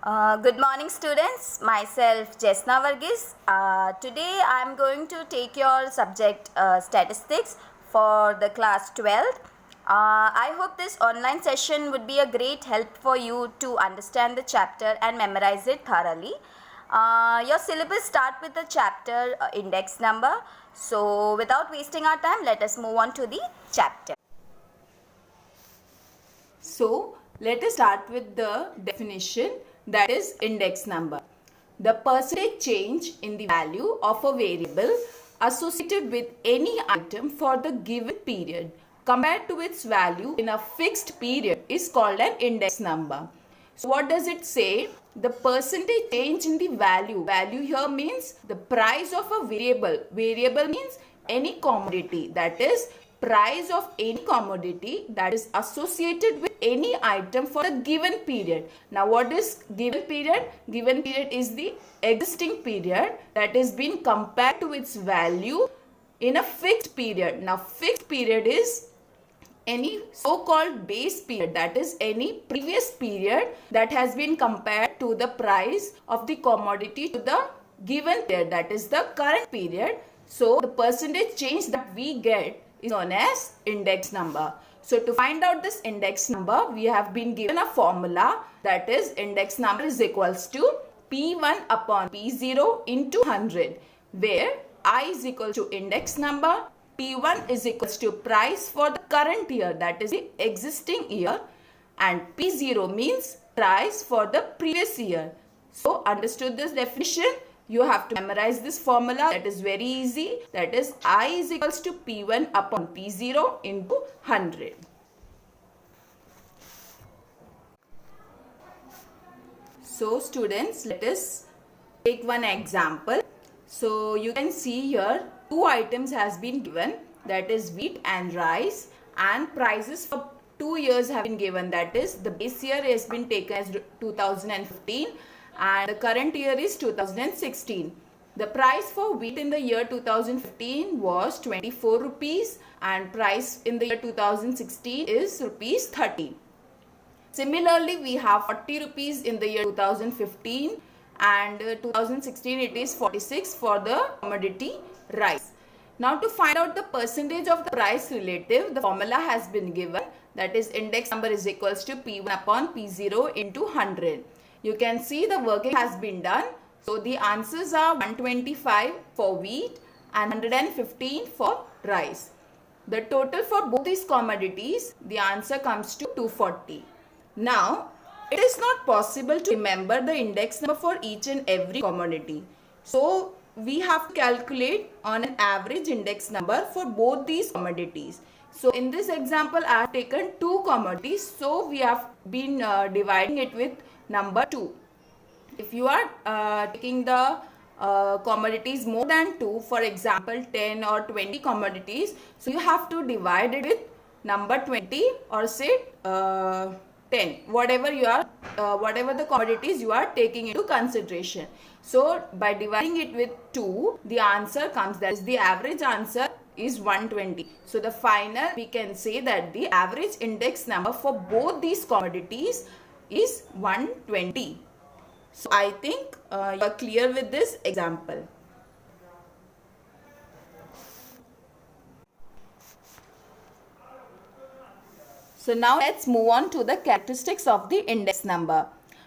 Good morning, students. Myself Jesna Varghese. Today I am going to take your subject statistics for the class 12th. I hope this online session would be a great help for you to understand the chapter and memorize it thoroughly. Your syllabus start with the chapter index number. So without wasting our time, let us move on to the chapter. So let us start with the definition, that is index number. The percentage change in the value of a variable associated with any item for the given period compared to its value in a fixed period is called an index number. So what does it say? The percentage change in the value. Value here means the price of a variable. Variable means any commodity, that is price of any commodity that is associated with any item for a given period. Now what is given period? Given period is the existing period that is being compared to its value in a fixed period. Now fixed period is any so-called base period, that is any previous period that has been compared to the price of the commodity to the given period, that is the current period. So the percentage change that we get is known as index number. So to find out this index number, we have been given a formula, that is index number is equals to P1 upon P0 into 100, where I is equal to index number, P1 is equals to price for the current year, that is the existing year, and P0 means price for the previous year. So understood this definition? You have to memorize this formula. That is very easy. That is I is equals to P1 upon P0 into 100. So students, let us take one example. So you can see here two items has been given, that is wheat and rice, and prices for 2 years have been given, that is the base year has been taken as 2015 and the current year is 2016. The price for wheat in the year 2015 was 24 rupees and price in the year 2016 is rupees 30. Similarly, we have 40 rupees in the year 2015 and 2016 it is 46 for the commodity rice. Now to find out the percentage of the price relative, the formula has been given, that is index number is equals to P1 upon P0 into 100. You can see the working has been done. So the answers are 125 for wheat and 115 for rice. The total for both these commodities, the answer comes to 240. Now, it is not possible to remember the index number for each and every commodity. So we have to calculate on an average index number for both these commodities. So in this example, I have taken two commodities. So we have been dividing it with number 2. If you are taking the commodities more than 2, for example 10 or 20 commodities, so you have to divide it with number 20 or say 10, whatever you are whatever the commodities you are taking into consideration. So by dividing it with 2, the answer comes, that is the average answer is 120. So the final, we can say that the average index number for both these commodities is 120. So I think you are clear with this example. So now let's move on to the characteristics of the index number.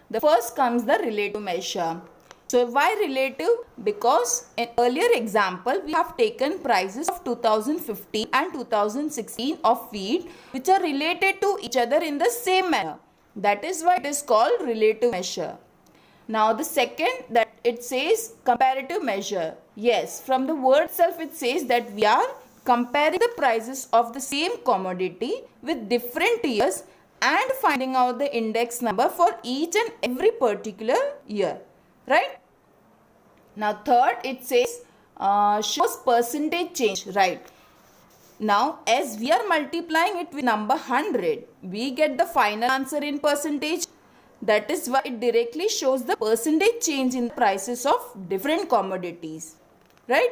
The first comes the relative measure. So why relative? Because in earlier example we have taken prices of 2015 and 2016 of wheat which are related to each other in the same manner. That is why it is called relative measure. Now the second, that it says comparative measure. Yes, from the word itself it says that we are comparing the prices of the same commodity with different years and finding out the index number for each and every particular year. Right? Now third, it says shows percentage change. Right? Now as we are multiplying it with number 100, we get the final answer in percentage. That is why it directly shows the percentage change in the prices of different commodities. Right?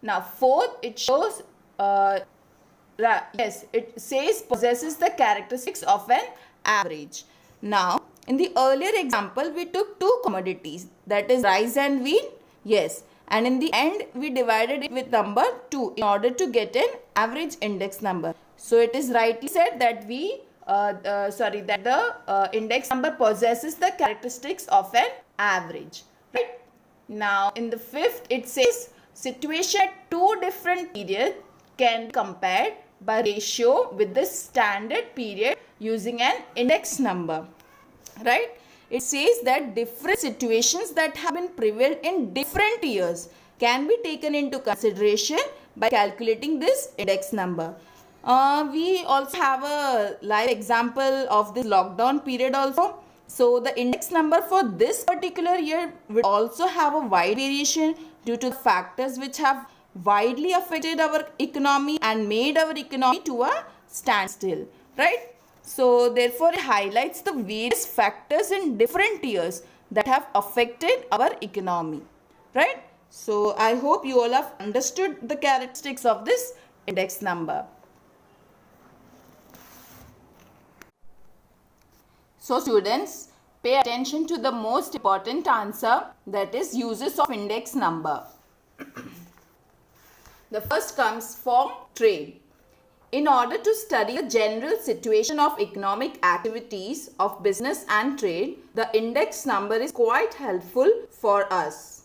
Now fourth, it shows yes, it says possesses the characteristics of an average. Now In the earlier example, we took two commodities, that is rice and wheat. Yes. And in the end, we divided it with number 2 in order to get an average index number. So it is rightly said that the index number possesses the characteristics of an average. Right? Now, in the fifth, it says situation at two different periods can be compared by ratio with the standard period using an index number. Right? It says that different situations that have been prevailed in different years can be taken into consideration by calculating this index number. We also have a live example of this lockdown period also. So the index number for this particular year will also have a wide variation due to factors which have widely affected our economy and made our economy to a standstill. Right? So therefore it highlights the various factors in different years that have affected our economy. Right? So I hope you all have understood the characteristics of this index number. So students, pay attention to the most important answer, that is uses of index number. The first comes from trade. In order to study the general situation of economic activities of business and trade, the index number is quite helpful for us.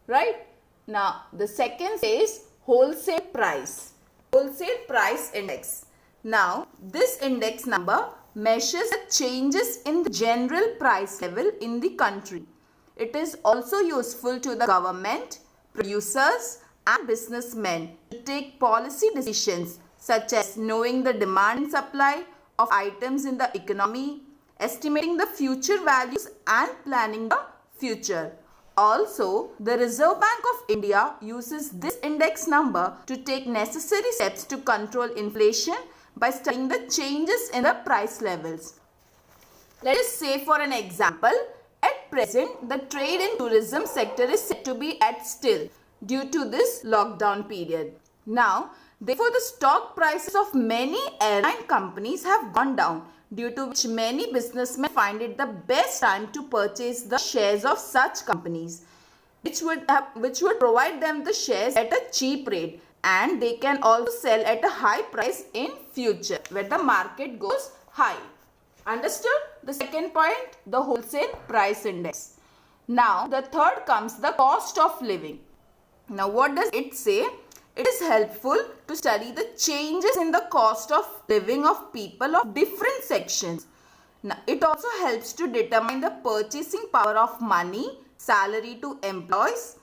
Right? Now, the second says wholesale price. Wholesale price index. Now, this index number measures the changes in the general price level in the country. It is also useful to the government, producers and businessmen to take policy decisions such as knowing the demand and supply of items in the economy, estimating the future values and planning the future. Also, the Reserve Bank of India uses this index number to take necessary steps to control inflation by studying the changes in the price levels. Let us say for an example, at present the trade and tourism sector is said to be at still due to this lockdown period. Now, therefore, the stock prices of many airline companies have gone down, due to which many businessmen find it the best time to purchase the shares of such companies, which would provide them the shares at a cheap rate, and they can also sell at a high price in future when the market goes high. Understood? The second point, the wholesale price index. Now, the third comes the cost of living. Now, what does it say? It is helpful to study the changes in the cost of living of people of different sections. Now, it also helps to determine the purchasing power of money, salary to employees,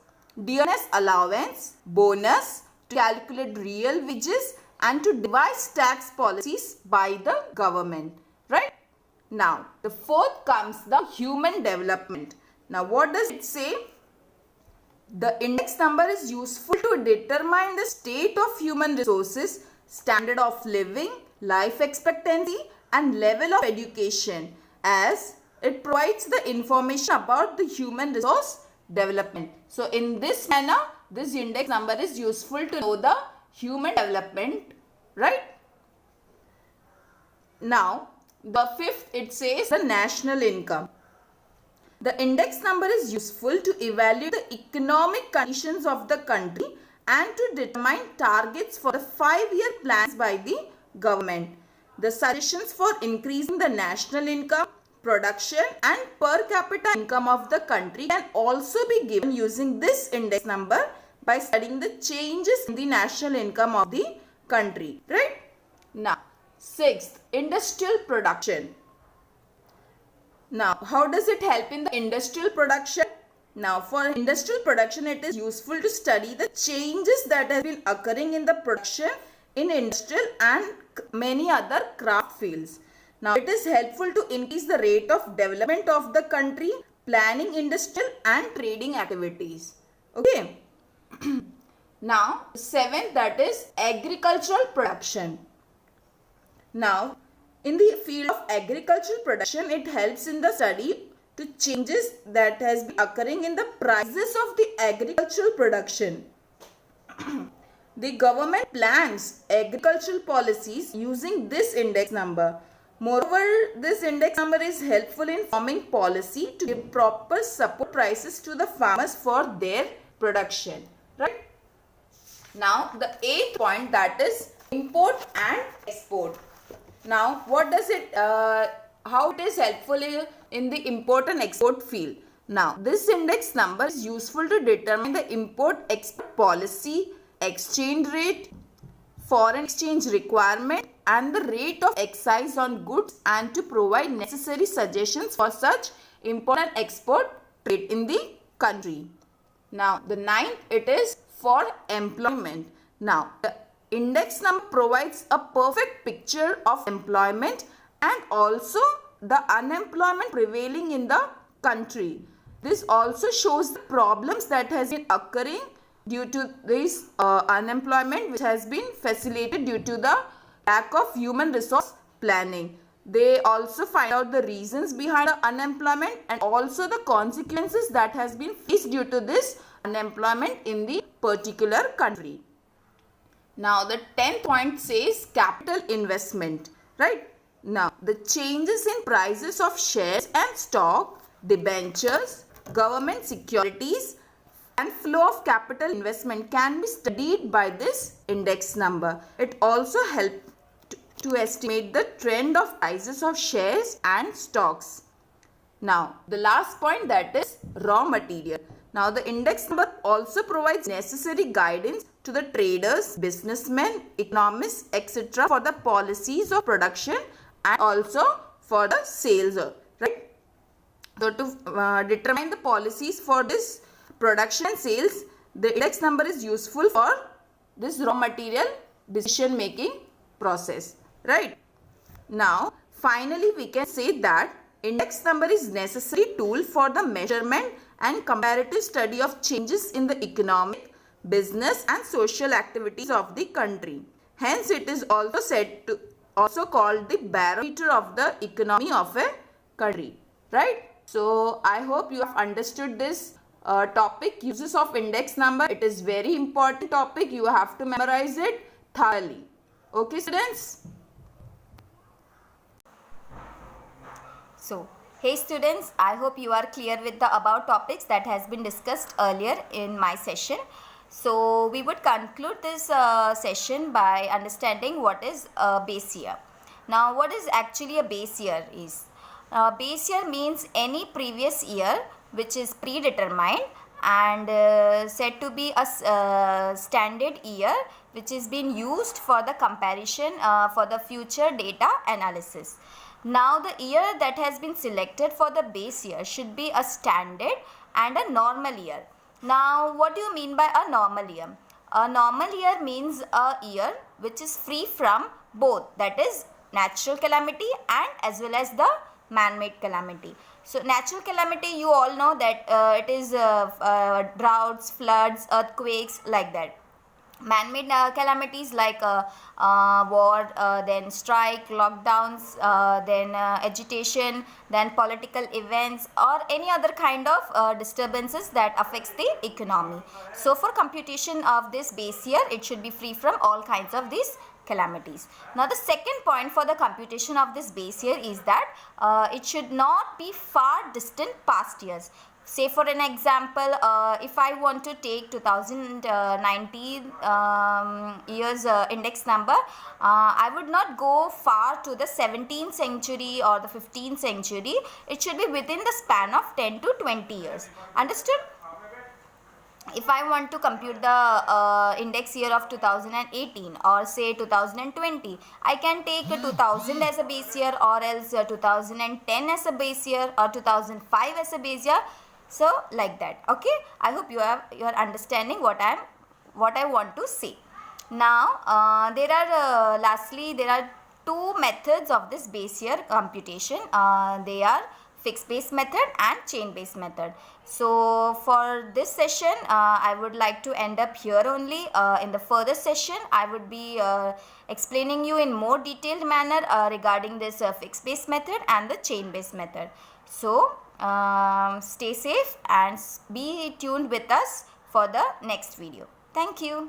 dearness allowance, bonus, to calculate real wages and to devise tax policies by the government. Right? Now, the fourth comes the human development. Now, what does it say? The index number is useful to determine the state of human resources, standard of living, life expectancy and level of education, as it provides the information about the human resource development. So in this manner, this index number is useful to know the human development, right? Now, the fifth, it says the national income. The index number is useful to evaluate the economic conditions of the country and to determine targets for the 5-year plans by the government. The suggestions for increasing the national income, production and per capita income of the country can also be given using this index number by studying the changes in the national income of the country. Right? Now, sixth, industrial production. Now, how does it help in the industrial production? Now, for industrial production, it is useful to study the changes that have been occurring in the production in industrial and many other craft fields. Now, it is helpful to increase the rate of development of the country, planning industrial and trading activities. Okay. Now, seventh, that is agricultural production. Now, in the field of agricultural production, it helps in the study to changes that has been occurring in the prices of the agricultural production. The government plans agricultural policies using this index number. Moreover, this index number is helpful in forming policy to give proper support prices to the farmers for their production. Right? Now, the 8th point, that is import and export. Now, what does it, how it is helpful in the import and export field? Now, this index number is useful to determine the import-export policy, exchange rate, foreign exchange requirement and the rate of excise on goods, and to provide necessary suggestions for such import and export trade in the country. Now, the 9th, it is for employment. Now, the index number provides a perfect picture of employment and also the unemployment prevailing in the country. This also shows the problems that has been occurring due to this unemployment, which has been facilitated due to the lack of human resource planning. They also find out the reasons behind the unemployment and also the consequences that has been faced due to this unemployment in the particular country. Now, the 10th point says capital investment, right? Now, the changes in prices of shares and stock, debentures, government securities and flow of capital investment can be studied by this index number. It also helps to estimate the trend of prices of shares and stocks. Now, the last point, that is raw material. Now, the index number also provides necessary guidance to the traders, businessmen, economists, etc. for the policies of production and also for the sales, right? So, to determine the policies for this production and sales, the index number is useful for this raw material decision making process, right? Now, finally, we can say that index number is necessary tool for the measurement and comparative study of changes in the economic, business and social activities of the country. Hence, it is also said to also called the barometer of the economy of a country, right? So, I hope you have understood this topic, uses of index number. It is very important topic. You have to memorize it thoroughly. Okay, students? So, hey students, I hope you are clear with the above topics that has been discussed earlier in my session. So, we would conclude this session by understanding what is a base year. Now, what is actually a base year is? Base year means any previous year which is predetermined and said to be a standard year which is being used for the comparison for the future data analysis. Now, the year that has been selected for the base year should be a standard and a normal year. Now, what do you mean by a normal year? A normal year means a year which is free from both, that is natural calamity and as well as the man-made calamity. So, natural calamity, you all know that it is droughts, floods, earthquakes, like that. Man-made calamities like war, then strike, lockdowns, then agitation, then political events or any other kind of disturbances that affects the economy. So, for computation of this base year, it should be free from all kinds of these calamities. Now, the second point for the computation of this base year is that it should not be far distant past years. Say for an example, if I want to take 2019 years index number, I would not go far to the 17th century or the 15th century. It should be within the span of 10 to 20 years. Understood? If I want to compute the index year of 2018 or say 2020, I can take 2000 as a base year or else 2010 as a base year or 2005 as a base year. So, like that. Okay, I hope you are understanding what I want to say. Now, there are two methods of this base year computation. They are fixed base method and chain base method. So, for this session, I would like to end up here only. In the further session, I would be explaining you in more detailed manner regarding this fixed base method and the chain base method. So, stay safe and be tuned with us for the next video. Thank you.